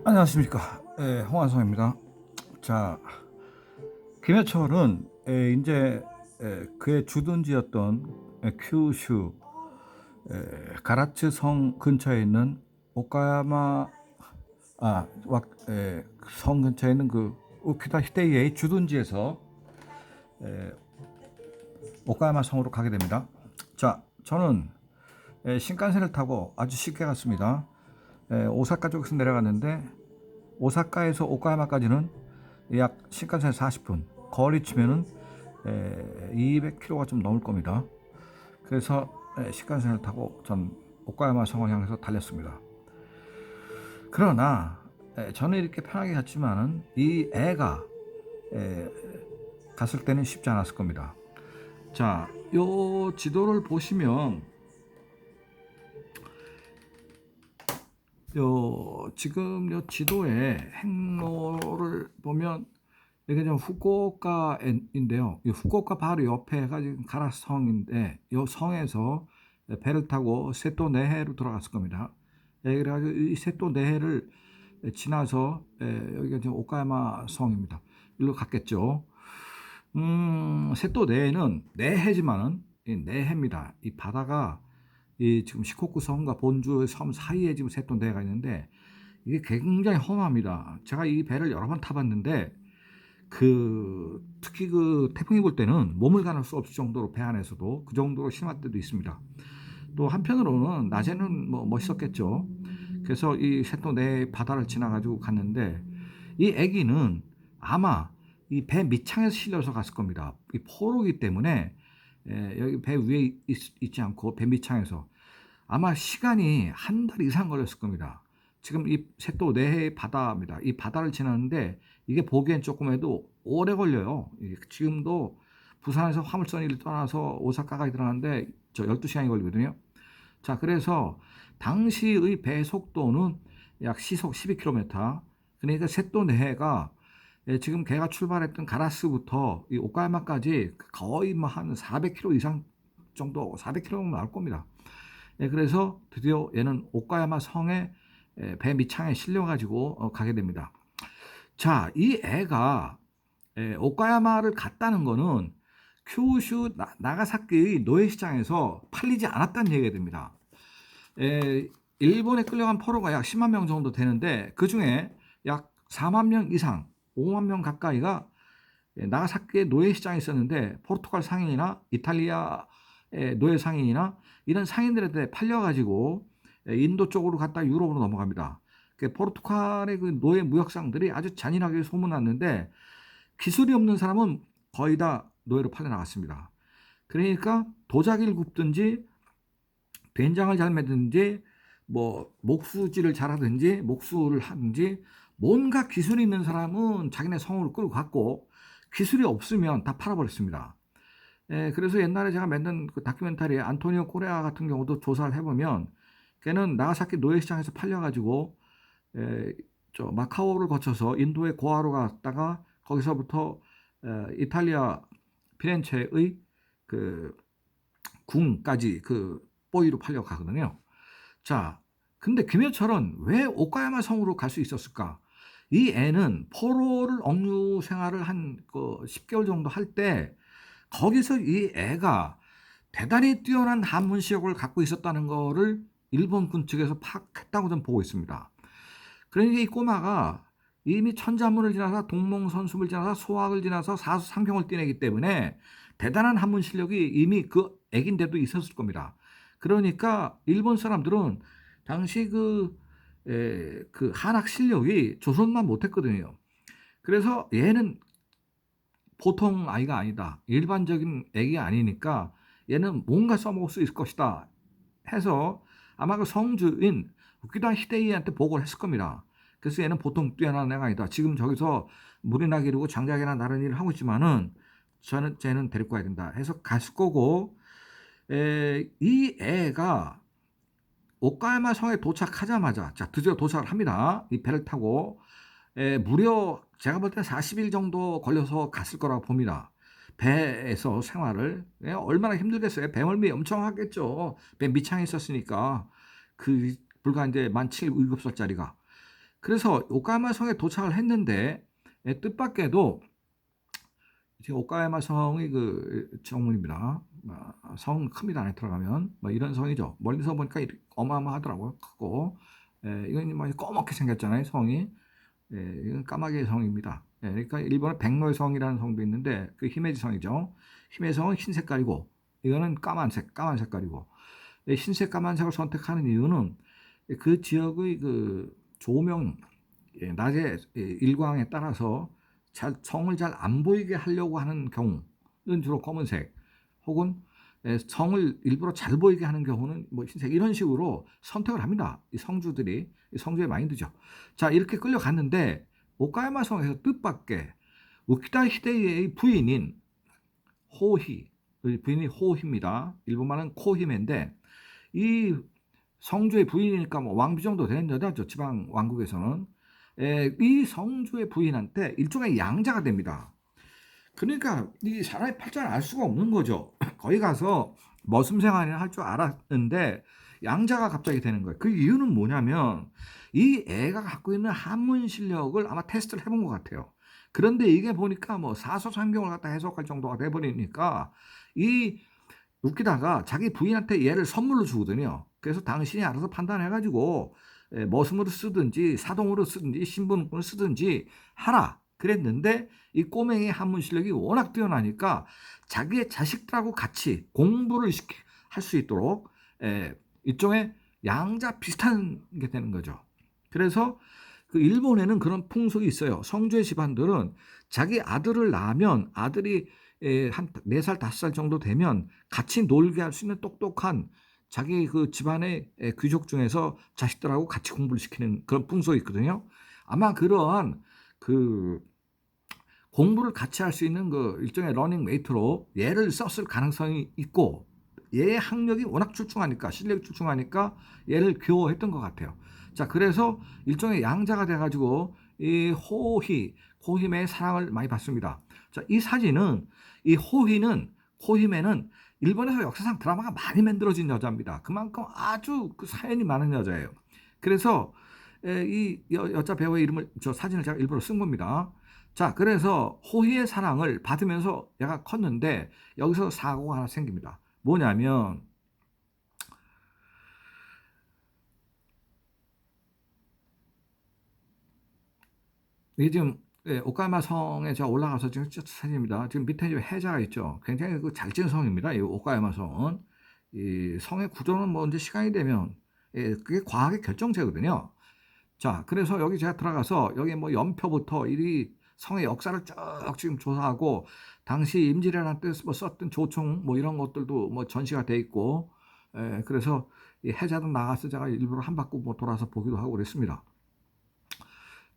안녕하십니까. 홍한성입니다. 자, 김해철은 이제 그의 주둔지였던 큐슈 가라츠 성 근처에 있는 오카야마 성 근처에 있는 그 우키다 히데이의 주둔지에서 오카야마 성으로 가게 됩니다. 자, 저는 신칸센을 타고 아주 쉽게 갔습니다. 오사카 쪽에서 내려갔는데 오사카에서 오카야마까지는 약 신칸센 40분, 거리 치면은 200km가 좀 넘을 겁니다. 그래서 신칸센을 타고 전 오카야마 성을 향해서 달렸습니다. 그러나 저는 이렇게 편하게 갔지만은 이 애가 갔을 때는 쉽지 않았을 겁니다. 자, 요 지도를 보시면 지금 요 지도의 행로를 보면 이게 좀 후쿠오카인데요. 이 후쿠오카 바로 옆에가 지금 가라성인데 이 성에서 배를 타고 세토 네헤로 들어갔을 겁니다. 그래가지고 이 세토 네헤를 지나서 여기가 지금 오카야마 성입니다. 일로 갔겠죠. 세토 네헤는 네헤지만은 이 네헤입니다. 이 바다가 이 지금 시코쿠 섬과 본주의 섬 사이에 지금 세토 네헤가 있는데 이게 굉장히 험합니다. 제가 이 배를 여러 번 타봤는데 특히 그 태풍이 불 때는 몸을 가눌 수 없을 정도로 배 안에서도 그 정도로 심할 때도 있습니다. 또 한편으로는 낮에는 뭐 멋있었겠죠. 그래서 이 세토 내 바다를 지나가지고 갔는데 이 애기는 아마 이 배 밑창에서 실려서 갔을 겁니다. 이 포로기 때문에 여기 배 위에 있지 않고 배 밑창에서 아마 시간이 한 달 이상 걸렸을 겁니다. 지금 이 세토 내해 바다입니다. 이 바다를 지나는데 이게 보기엔 조금 해도 오래 걸려요. 지금도 부산에서 화물선을 떠나서 오사카까지 들어가는데 저 12시간이 걸리거든요. 자, 그래서 당시의 배 속도는 약 시속 12km. 그러니까 세토 내해가 지금 걔가 출발했던 가라스부터 이 오카야마까지 거의 뭐 한 400km 이상 정도, 400km 나올 겁니다. 그래서 드디어 얘는 오카야마 성의 배 밑창에 실려가지고 가게 됩니다. 자, 이 애가 오카야마를 갔다는 거는 큐슈 나가사키 노예시장에서 팔리지 않았다는 얘기가 됩니다. 일본에 끌려간 포로가 약 10만 명 정도 되는데 그 중에 약 4만 명 이상, 5만 명 가까이가 나가사키의 노예시장에 있었는데 포르투갈 상인이나 이탈리아 노예 상인이나 이런 상인들한테 팔려가지고 인도 쪽으로 갔다 유럽으로 넘어갑니다. 포르투갈의 그 노예 무역상들이 아주 잔인하게 소문났는데 기술이 없는 사람은 거의 다 노예로 팔려 나갔습니다. 그러니까 도자기를 굽든지 된장을 잘 매든지 뭐 목수질을 잘하든지 목수를 하든지 뭔가 기술이 있는 사람은 자기네 성으로 끌고 갔고 기술이 없으면 다 팔아버렸습니다. 그래서 옛날에 제가 만든 그 다큐멘터리 안토니오 코레아 같은 경우도 조사를 해보면 걔는 나가사키 노예시장에서 팔려가지고 저 마카오를 거쳐서 인도의 고아로 갔다가 거기서부터 이탈리아 피렌체의 그 궁까지 그 뽀이로 팔려가거든요. 자, 근데 김해철은 왜 오카야마 성으로 갈 수 있었을까? 이 애는 포로를 억류 생활을 한 그 10개월 정도 할 때 거기서 이 애가 대단히 뛰어난 한문 실력을 갖고 있었다는 거를 일본군 측에서 파악했다고 저는 보고 있습니다. 그러니까 이 꼬마가 이미 천자문을 지나서 동몽선수를 지나서 소학을 지나서 사수상경을 띠내기 때문에 대단한 한문 실력이 이미 그 애긴데도 있었을 겁니다. 그러니까 일본 사람들은 당시 그 한학 실력이 조선만 못했거든요. 그래서 얘는 보통 아이가 아니다. 일반적인 애기가 아니니까 얘는 뭔가 써먹을 수 있을 것이다 해서 아마 그 성주인 우키다 히데이한테 보고를 했을 겁니다. 그래서 얘는 보통 뛰어난 애가 아니다. 지금 저기서 물이나 기르고 장작이나 다른 일을 하고 있지만은 쟤는 데리고 가야 된다 해서 갔을 거고 이 애가 오카야마 성에 도착하자마자 자 드디어 도착을 합니다. 이 배를 타고 무려 제가 볼 때 40일 정도 걸려서 갔을 거라고 봅니다. 배에서 생활을 얼마나 힘들겠어요. 배멀미 엄청 하겠죠. 배 밑창에 있었으니까 그 불과 이제 만 7, 7살짜리가. 그래서 오카야마 성에 도착을 했는데 뜻밖에도 지금 오카야마 성이 그 정문입니다. 성 큽니다. 안에 들어가면 뭐 이런 성이죠. 멀리서 보니까 어마어마하더라고요. 크고 이건 뭐 꺼멓게 생겼잖아요. 성이. 이건 까마귀의 성입니다. 그러니까 일본의 백로의 성이라는 성도 있는데 그 히메지 성이죠. 히메지 성은 흰 색깔이고 이거는 까만 색깔이고 흰색 까만색을 선택하는 이유는 그 지역의 그 조명 낮에 일광에 따라서 성을 잘 안 보이게 하려고 하는 경우는 주로 검은색 혹은 성을 일부러 잘 보이게 하는 경우는 뭐 흰색 이런 식으로 선택을 합니다. 이 성주들이 성주의 마인드죠. 자 이렇게 끌려갔는데 오카야마 성에서 뜻밖의 우키다 히데이의 부인인 호히 부인이 호히입니다. 일본말은 코히메인데 이 성주의 부인이니까 뭐 왕비 정도 되는 여자죠. 지방 왕국에서는 이 성주의 부인한테 일종의 양자가 됩니다. 그러니까 이 사람의 팔자를 알 수가 없는 거죠. 거기 가서 머슴 생활이나 할 줄 알았는데 양자가 갑자기 되는 거예요. 그 이유는 뭐냐면 이 애가 갖고 있는 한문 실력을 아마 테스트를 해본 것 같아요. 그런데 이게 보니까 뭐 사서삼경을 갖다 해석할 정도가 돼버리니까 이 웃기다가 자기 부인한테 얘를 선물로 주거든요. 그래서 당신이 알아서 판단해가지고 머슴으로 쓰든지 사동으로 쓰든지 신분으로 쓰든지 하라 그랬는데 이 꼬맹이 한문 실력이 워낙 뛰어나니까 자기의 자식들하고 같이 공부를 할 수 있도록 일종의 양자 비슷한 게 되는 거죠. 그래서 그 일본에는 그런 풍속이 있어요. 성주의 집안들은 자기 아들을 낳으면 아들이 한 4살, 5살 정도 되면 같이 놀게 할 수 있는 똑똑한 자기 그 집안의 귀족 중에서 자식들하고 같이 공부를 시키는 그런 풍속이 있거든요. 아마 그러한 그 공부를 같이 할 수 있는 그 일종의 러닝메이트로 얘를 썼을 가능성이 있고 얘의 학력이 워낙 출중하니까 실력이 출중하니까 얘를 귀여워했던 것 같아요. 자 그래서 일종의 양자가 돼가지고 이 호히메의 사랑을 많이 받습니다. 자 이 사진은 이 호히메는 일본에서 역사상 드라마가 많이 만들어진 여자입니다. 그만큼 아주 그 사연이 많은 여자예요. 그래서 이 여자 배우의 이름을 저 사진을 제가 일부러 쓴 겁니다. 자 그래서 호희의 사랑을 받으면서 얘가 컸는데 여기서 사고가 하나 생깁니다. 뭐냐면 이게 지금 오카야마 성에 제가 올라가서 지금 사진입니다. 지금 밑에 해자가 있죠. 굉장히 그 잘 지은 성입니다. 이 오카야마 성은 이 성의 구조는 뭐 이제 시간이 되면 그게 과학의 결정체거든요. 자, 그래서 여기 제가 들어가서 여기 뭐 연표부터 이 성의 역사를 쭉 지금 조사하고 당시 임진왜란 때 뭐 썼던 조총 뭐 이런 것들도 뭐 전시가 돼 있고 그래서 이 해자도 나가서 제가 일부러 한 바퀴 뭐 돌아서 보기도 하고 그랬습니다.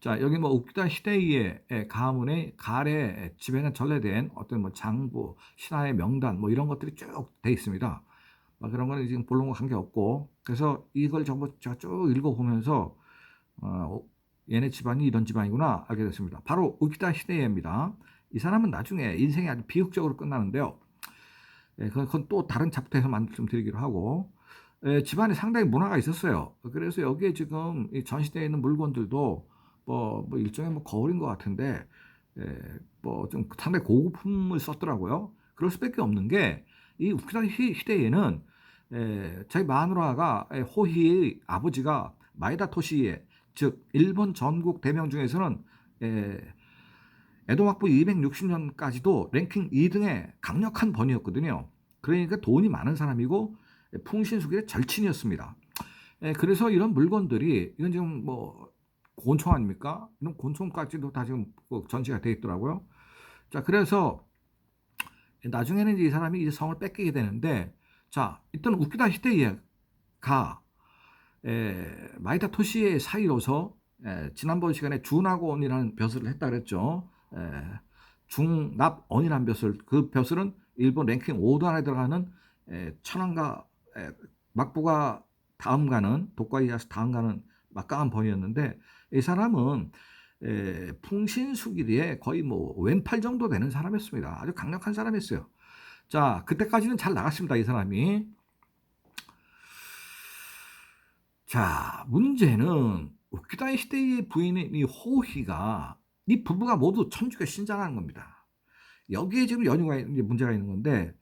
자, 여기 뭐 우키다 히데이의 가문의 가래 집에는 전래된 어떤 뭐 장부, 신하의 명단 뭐 이런 것들이 쭉 돼 있습니다. 그런 거는 지금 본론과 관계 없고 그래서 이걸 전부 제가 쭉 읽어보면서 얘네 집안이 이런 집안이구나 알게 됐습니다. 바로 우키다 히데이입니다. 이 사람은 나중에 인생이 아주 비극적으로 끝나는데요. 그건 또 다른 챕터에서 말씀드리기로 하고 집안에 상당히 문화가 있었어요. 그래서 여기에 지금 전시되어 있는 물건들도 뭐 일종의 뭐 거울인 것 같은데 뭐 좀 상당히 고급품을 썼더라고요. 그럴 수밖에 없는 게 이 우키다 히데이는 자기 마누라가 호히의 아버지가 마에다 토시에 즉 일본 전국 대명 중에서는 에도 막부 260년까지도 랭킹 2등의 강력한 번이었거든요. 그러니까 돈이 많은 사람이고 풍신수길의 절친이었습니다. 그래서 이런 물건들이 이건 지금 뭐 곤충 아닙니까? 이런 곤충까지도 다 지금 전시가 되어 있더라고요. 자, 그래서 나중에는 이 사람이 이제 성을 뺏기게 되는데, 자, 일단 우키다 히데이가 마이다 토시의 사이로서 지난번 시간에 준하고원이라는 벼슬을 했다 그랬죠. 중납원이라는 벼슬, 그 벼슬은 일본 랭킹 5도 안에 들어가는 천황과 막부가 다음가는 독과 이하스 다음가는 막강한 번이었는데 이 사람은 풍신수길이의 거의 뭐 왼팔 정도 되는 사람이었습니다. 아주 강력한 사람이었어요. 자, 그때까지는 잘 나갔습니다. 이 사람이. 자, 문제는 우키다이 시대의 부인인 이 호희가 이 부부가 모두 천주교 신자라는 겁니다. 여기에 지금 문제가 있는 건데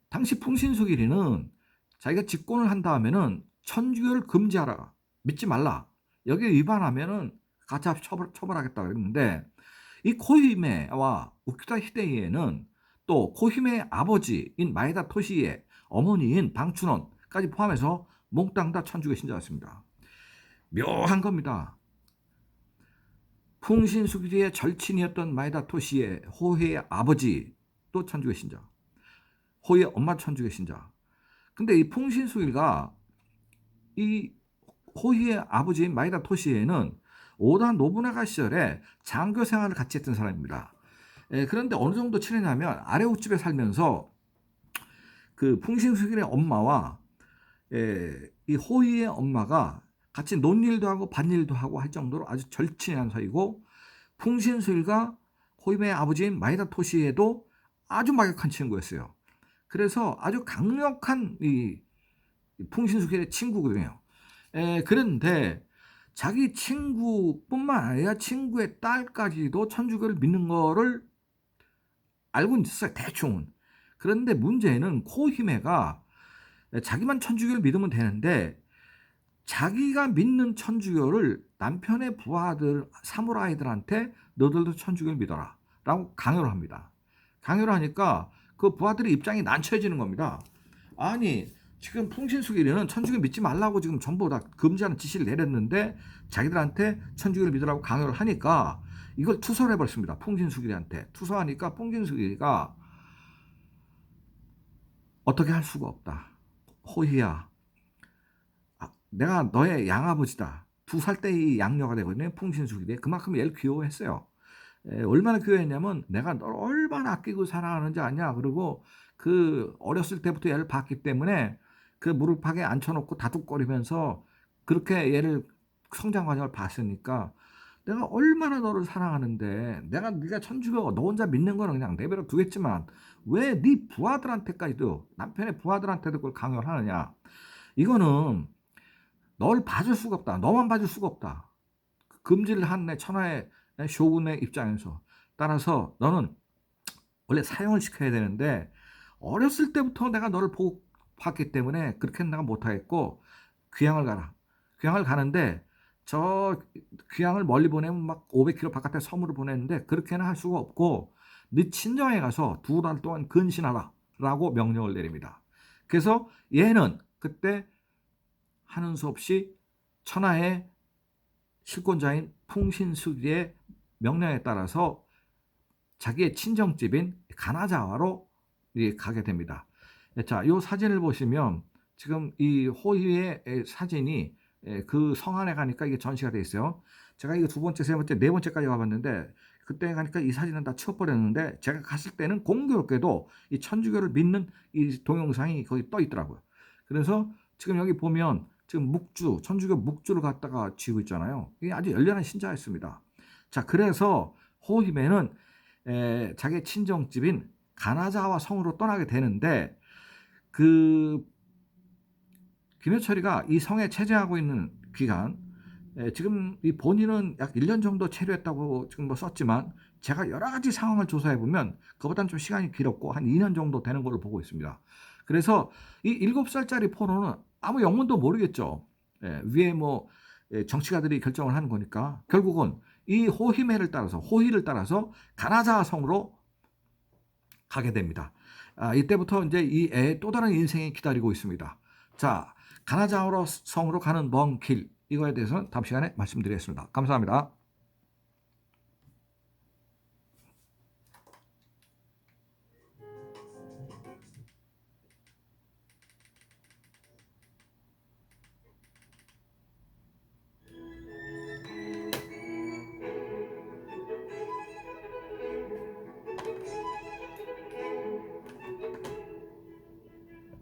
당시 풍신수길이는 자기가 집권을 한 다음에는 천주교를 금지하라, 믿지 말라, 여기에 위반하면은 가차 처벌하겠다 그랬는데 이 코히메와 우키다 히데이에는 또 코히메의 아버지인 마에다 토시의 어머니인 방춘원까지 포함해서 몽땅 다 천주교 신자였습니다. 묘한 겁니다. 풍신수길이의 절친이었던 마에다 토시의 호헤의 아버지도 천주교 신자, 호의 엄마 천주교 신자. 근데 이 풍신수길과 이 호희의 아버지인 마에다 토시에는 오다 노부나가 시절에 장교 생활을 같이 했던 사람입니다. 그런데 어느 정도 친했냐면 아래우집에 살면서 그 풍신수길의 엄마와 이 호희의 엄마가 같이 논일도 하고 밭일도 하고 할 정도로 아주 절친한 사이고, 풍신수길과 호희의 아버지인 마에다 토시에도 아주 막역한 친구였어요. 그래서 아주 강력한 이 풍신수길의 친구거든요. 그런데 자기 친구뿐만 아니라 친구의 딸까지도 천주교를 믿는 거를 알고 있었어요, 대충은. 그런데 문제는 코히메가 자기만 천주교를 믿으면 되는데 자기가 믿는 천주교를 남편의 부하들, 사무라이들한테 너들도 천주교를 믿어라 라고 강요를 합니다. 강요를 하니까 그 부하들의 입장이 난처해지는 겁니다. 아니, 지금 풍신수길이는 천주교 믿지 말라고 지금 전부 다 금지하는 지시를 내렸는데 자기들한테 천주교를 믿으라고 강요를 하니까 이걸 투서를 해버렸습니다. 풍신수길이한테. 투서하니까 풍신수길이가 어떻게 할 수가 없다. 호희야, 내가 너의 양아버지다. 2살 때의 양녀가 되거든요. 풍신수길이. 그만큼 얘를 귀여워했어요. 얼마나 귀여워했냐면 내가 널 얼마나 아끼고 사랑하는지 아냐. 그리고 그 어렸을 때부터 얘를 봤기 때문에 그 무릎팍에 앉혀놓고 다독거리면서 그렇게 얘를 성장 과정을 봤으니까 내가 얼마나 너를 사랑하는데 네가 천주교 너 혼자 믿는 거는 그냥 내버려 두겠지만 왜 네 부하들한테까지도, 남편의 부하들한테도 그걸 강요를 하느냐. 이거는 널 봐줄 수가 없다. 너만 봐줄 수가 없다. 금지를 한 내 천하의 쇼군의 입장에서. 따라서 너는 원래 사형을 시켜야 되는데 어렸을 때부터 내가 너를 보고 봤기 때문에 그렇게는 내가 못하겠고 귀향을 가라. 귀향을 가는데 저 귀향을 멀리 보내면 막 500km 바깥에 섬으로 보내는데 그렇게는 할 수가 없고 네 친정에 가서 2달 동안 근신하라 라고 명령을 내립니다. 그래서 얘는 그때 하는 수 없이 천하의 실권자인 풍신수길의 명령에 따라서 자기의 친정집인 가나자와로 가게 됩니다. 자, 이 사진을 보시면 지금 이 호희의 사진이 그 성 안에 가니까 이게 전시가 돼 있어요. 제가 이거 2번째, 3번째, 4번째까지 와봤는데 그때 가니까 이 사진은 다 치워버렸는데 제가 갔을 때는 공교롭게도 이 천주교를 믿는 이 동영상이 거기 떠 있더라고요. 그래서 지금 여기 보면 지금 천주교 묵주를 갖다가 쥐고 있잖아요. 이게 아주 열렬한 신자였습니다. 자, 그래서 호히메는 자기 친정집인 가나자와 성으로 떠나게 되는데 그 김효철이가 이 성에 체제하고 있는 기간, 지금 이 본인은 약 1년 정도 체류했다고 지금 뭐 썼지만 제가 여러 가지 상황을 조사해 보면 그보다는 좀 시간이 길었고 한 2년 정도 되는 걸로 보고 있습니다. 그래서 이 7살짜리 포로는 아무 영문도 모르겠죠. 위에 뭐 정치가들이 결정을 하는 거니까 결국은 이 호희를 따라서 가나자 성으로 가게 됩니다. 이때부터 이제 이 애의 또 다른 인생이 기다리고 있습니다. 자, 가나자 성으로 가는 먼 길, 이거에 대해서는 다음 시간에 말씀드리겠습니다. 감사합니다.